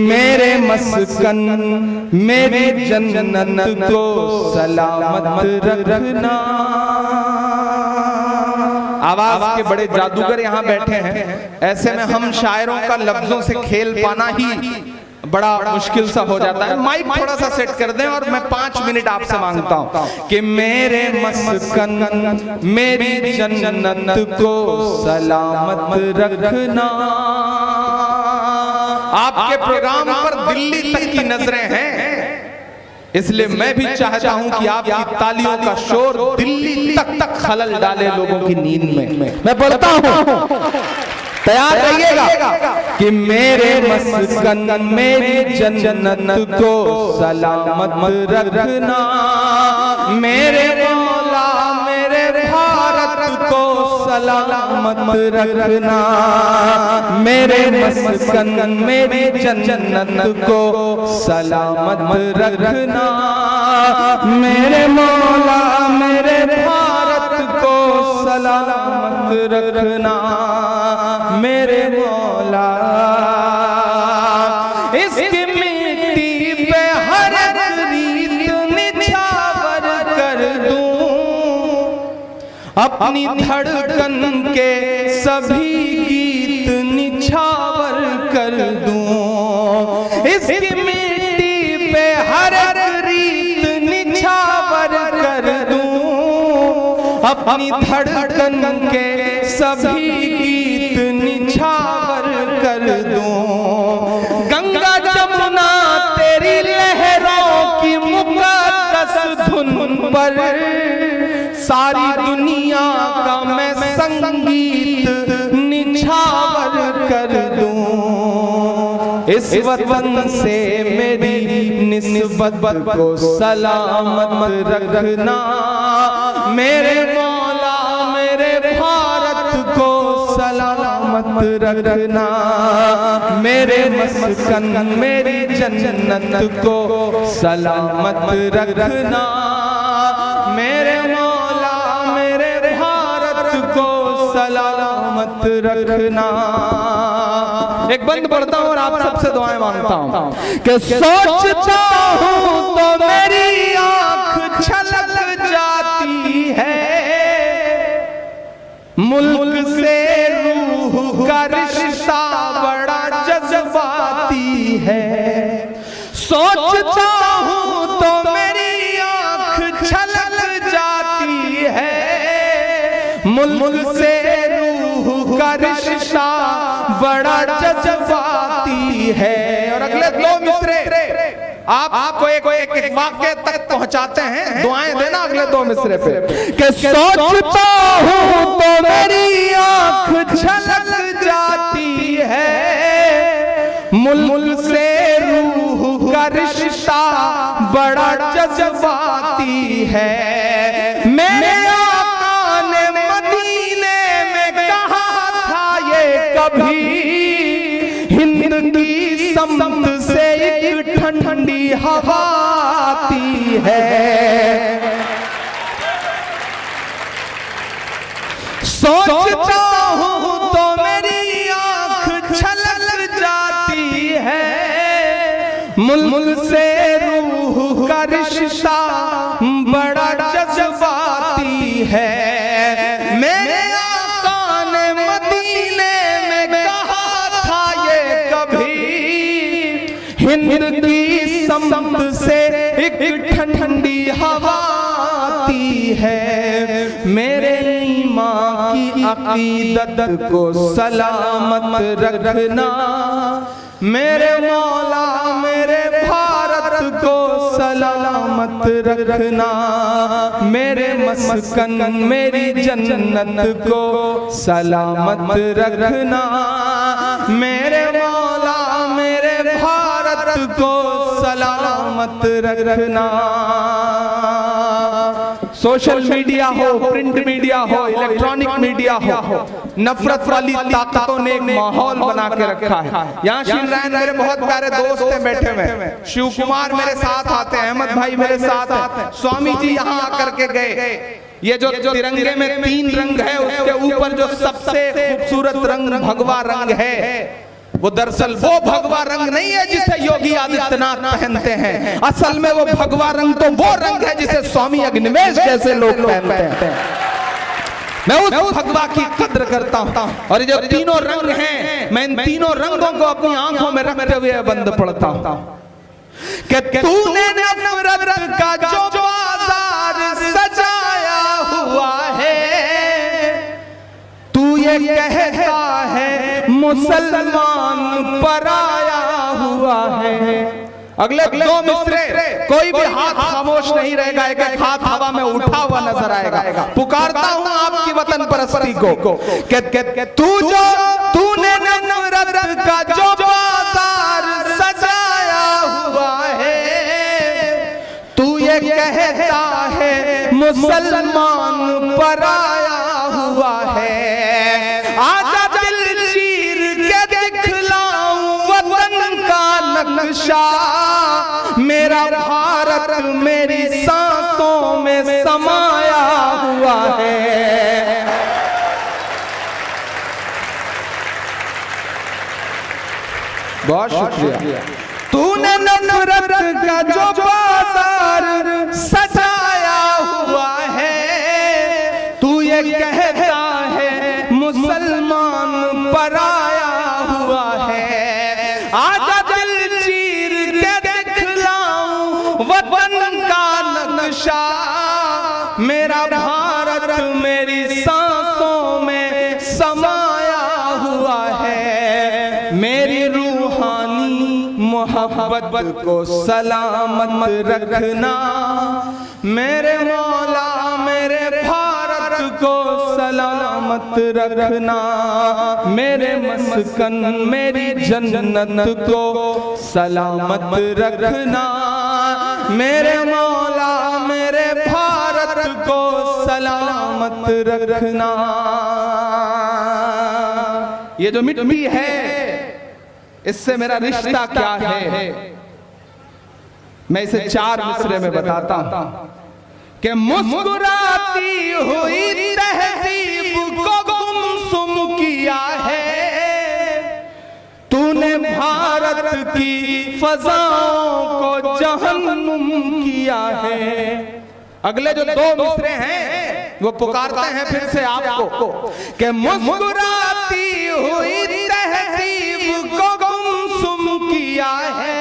मेरे मस्कन मेरी जन्नत को सलामत रखना। आवाज के बड़े जादूगर यहाँ बैठे हैं, ऐसे में हम शायरों का लफ्जों से खेल पाना ही बड़ा मुश्किल सा हो जाता है। माइक थोड़ा सा सेट कर दें और मैं 5 मिनट आपसे मांगता हूं कि मेरे मस्कन मेरी जन्नत को सलामत रखना। आपके प्रोग्राम पर दिल्ली तक की नजरें हैं, इसलिए मैं भी चाहता हूं कि आपकी तालियों का शोर दिल्ली तक खलल डाले लोगों की नींद में। मैं बोलता हूं, तैयार रहिएगा कि मेरे मस्कन मेरी जन्नत को सलामत रखना। मेरे मौला मेरे भारत को सलामत रखना। मेरे मस्कन मेरी जन्नत को सलामत रखना। मेरे मौला मेरे भारत को सलामत रखना। मेरे मौला इसकी मिट्टी पे हर रीत निछावर कर दूं, अपनी धड़कन के सभी गीत निछावर कर दूं। इसकी मिट्टी पे हर रीत निछावर कर दूं, अपनी धड़कन के सभी गीत निछावर कर दूं। गंगा जमुना तेरी लहरों की मुकद्दस धुन पर सारी दुनिया का मैं संगीत निछावर कर दूं। इस वतन से मेरी निस्बत को सलामत रखना। मेरे मौला मेरे भारत को सलामत रखना। मेरे मस्कन मेरी जन्नत को सलामत रखना। मेरे मौला मेरे भारत को सलामत रखना। एक बंद पढ़ता हूँ और आप सबसे दुआएं मांगता हूँ कि सोचता हूँ तो मेरी आंख छलक जाती है, मुल्क से रूह का रिश्ता बड़ा जज्बाती है। सोचता हूँ तो मेरी आंख छलक जाती है, मुल्क से रूह का रिश्ता बड़ा जज्बाती है। और अगले 2 मिसरे आपको एक वाक्य तक पहुंचाते हैं, दुआएं देना अगले 2 मिसरे पे कि सोचता हूं तो मेरी आंख छलक जाती है, मुल्क से रूह का रिश्ता बड़ा जज्बाती है। मेरे आका ने मदीने में कहा था ये कभी, हिंद की समत से एक ठंडी हवा आती है। सोचता हूँ तो मेरी आंख छलक जाती है, मुल्क से रूह का रिश्ता बड़ा जज्बाती है। मेरे आका ने मदीने में कहा था ये कभी, हिंद की समत से एक ठंडी हवा आती है। मेरे ईमान की अकीदत को सलामत रखना। मेरे मौला मेरे भारत को सलामत रखना। मेरे मस्कन मेरी जन्नत को सलामत रखना। मेरे मौला मेरे भारत को सलामत रखना। सोशल मीडिया हो, प्रिंट मीडिया हो, इलेक्ट्रॉनिक मीडिया हो, नफरत वाली ताकतों ने एक माहौल बना के रखा है। यहाँ शिवरायन मेरे बहुत प्यारे दोस्त हैं बैठे हुए, शिव कुमार मेरे साथ आते हैं, अहमद भाई मेरे साथ हैं, स्वामी जी यहाँ आकर के गए। ये जो तिरंगे में 3 रंग है, उसके ऊपर जो सबसे खूबसूरत रंग भगवा रंग है, वो दरअसल वो भगवा रंग नहीं है जिसे योगी आदित्यनाथ पहनते हैं, असल में वो भगवा रंग तो वो रंग है जिसे स्वामी अग्निवेश जैसे लोग पहनते हैं। मैं उस भगवा की कद्र करता हूं। और ये जो तीनों रंग हैं, मैं इन तीनों रंगों को अपनी आंखों में रखते हुए बंद पड़ता हूं कि तूने नफरत का जो बाजार सजाया हुआ है, तू ये कहता है मुसलमान पराया हुआ है। अगले दो मिसरे कोई भी हाथ खामोश नहीं रहेगा, एक एक हाथ हवा में उठा हुआ नजर आएगा। पुकारता हूं आपकी वतन परस्ती को कि तूने नफरत का जो बाजार सजाया हुआ है, तू ये कहता है मुसलमान पराया हुआ है। आजा दिल चीर के दिखलाऊं वतन का नक्शा, मेरा भारत मेरी सांसों में समाया हुआ है। बहुत शुक्रिया। तूने नफरत का जो बाजार सजाया हुआ है, तू ये कहता है मुसलमान पराया हुआ है। आजा दिल चीर के दिखलाऊं वतन का नक्शा, मेरा भारत मेरी सांसों में समाया हुआ है। मेरी रूहानी मोहब्बत को सलामत रखना, मेरे मौला मेरे भारत को सलामत रखना। मेरे मस्कन मेरी जन्नत को सलामत रखना, मेरे मौला मेरे भारत को सलामत रखना। ये जो मिट्टी है इससे मेरा रिश्ता क्या है, मैं इसे चार मिसरे में बताता हूं कि मुस्कुराती हुई तहजीब को गुमसुम किया है, तूने भारत की फजाओं को जहन्नुम किया है। अगले जो दो मिसरे हैं वो पुकारते हैं फिर से आपको कि मुस्कुराती हुई तहजीब को गुमसुम किया है,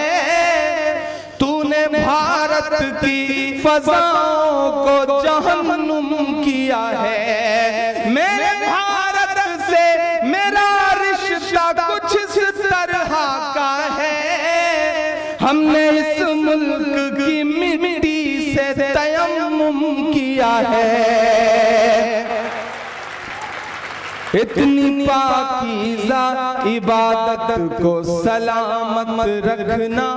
तूने भारत की फजाओं को जहन्नुम किया है। मेरे भारत से मेरा रिश्ता कुछ इस तरह का है, हमने इस मुल्क की मिट्टी से तयम्मुम किया है। इतनी पाकीज़ा इबादत को सलामत रखना,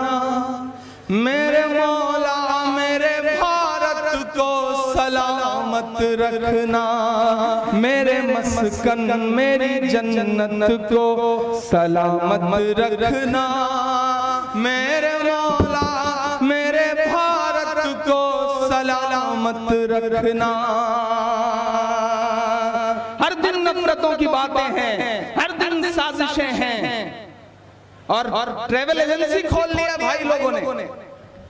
मेरे मौला मेरे भारत को सलामत रखना। मेरे मस्कन मेरी जन्नत को सलामत रखना, मेरे मौला मेरे भारत को सलामत रखना। हर दिन नफरतों की बातें हैं, हर दिन साजिशें हैं, और ट्रेवल एजेंसी खोल लिया भाई लोगों ने।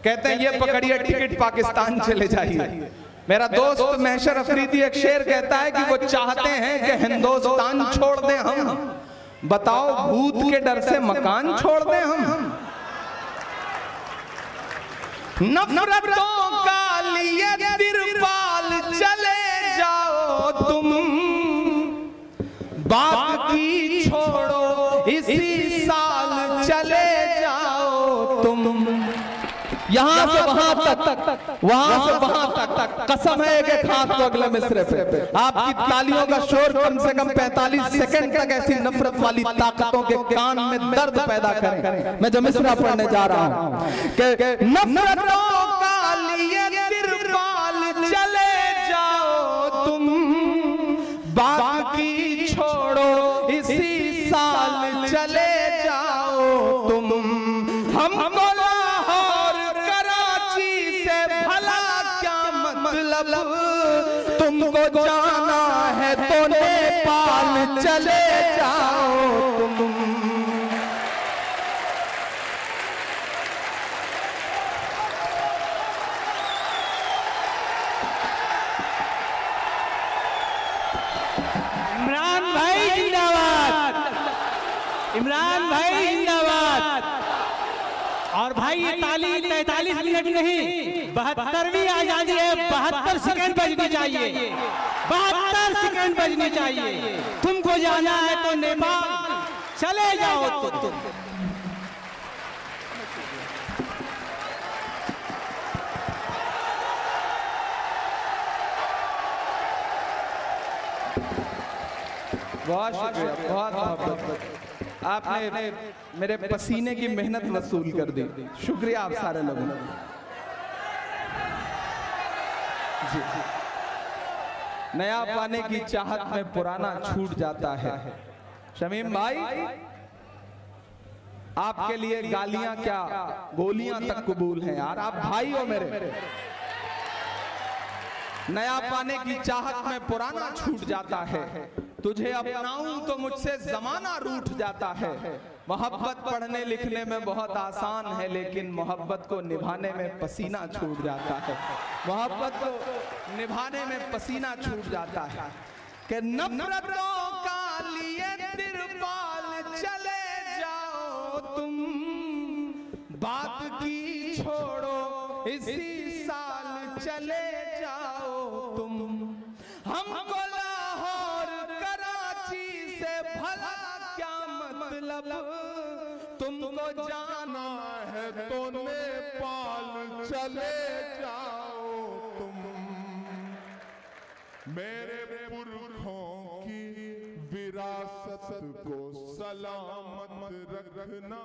कहते हैं ये पकड़िए टिकट पाकिस्तान चले जाइए। मेरा दोस्त महशर अफरीदी एक शेर कहता है कि वो चाहते हैं कि हिंदुस्तान छोड़ दें हम, बताओ भूत के डर से मकान छोड़ दें हम। नफरतों का लिए तिरपाल चले जाओ तुम, बात की छोड़ो इसी साल चले जाओ तुम। यहां से वहां तक, वहां से वहां तक, कसम है एक हाथ को अगले मिसरे पे। आपकी तालियों का शोर कम से कम 45 सेकंड तक ऐसी नफरत वाली ताकतों के कान में दर्द पैदा करे। मैं जो मिसरा पढ़ने जा रहा हूं कि नफरतों का लिए तिरपाल चले जाओ तुम, बाकी छोड़ो इसी साल चले जाओ तुम। हमको लाहौर कराची से भला क्या मतलब, तुमको जाना है तो नेपाल चले जाओ तुम। इमरान भाई जिंदाबाद। और भाई ये ताली 43 मिनट नहीं 72वीं आजादी है, 72 सेकंड बजनी चाहिए, 72 सेकंड बजनी चाहिए। तुमको जाना है तो नेपाल चले जाओ तुम। बहुत शुक्रिया, बहुत मोहब्बत। आपने मेरे पसीने की मेहनत वसूल कर दी। शुक्रिया आप सारे लोगों का। जी, नया पाने की चाहत में पुराना छूट जाता है। शमीम भाई, आपके लिए गालियां क्या गोलियां तक कबूल हैं यार। आप भाई हो मेरे। नया पाने की चाहत में पुराना छूट जाता है। तुझे अपनाऊं तो मुझसे जमाना रूठ जाता है। मोहब्बत पढ़ने लिखने में बहुत आसान है, लेकिन मोहब्बत को निभाने में पसीना छूट जाता है। मोहब्बत को निभाने में पसीना छूट जाता है। कि नफरतों का लिए तिरपाल चले जाओ तुम, बात की छोड़ो इसी साल चले जाओ तुम। हमको तुमको जाना है तो नेपाल चले जाओ तुम। मेरे पुरखों की विरासत को सलामत रखना,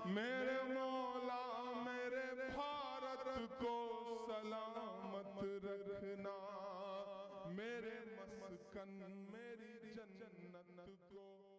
मेरे मौला मेरे भारत को सलामत रखना, मेरे मस्कन मेरी जन्नत को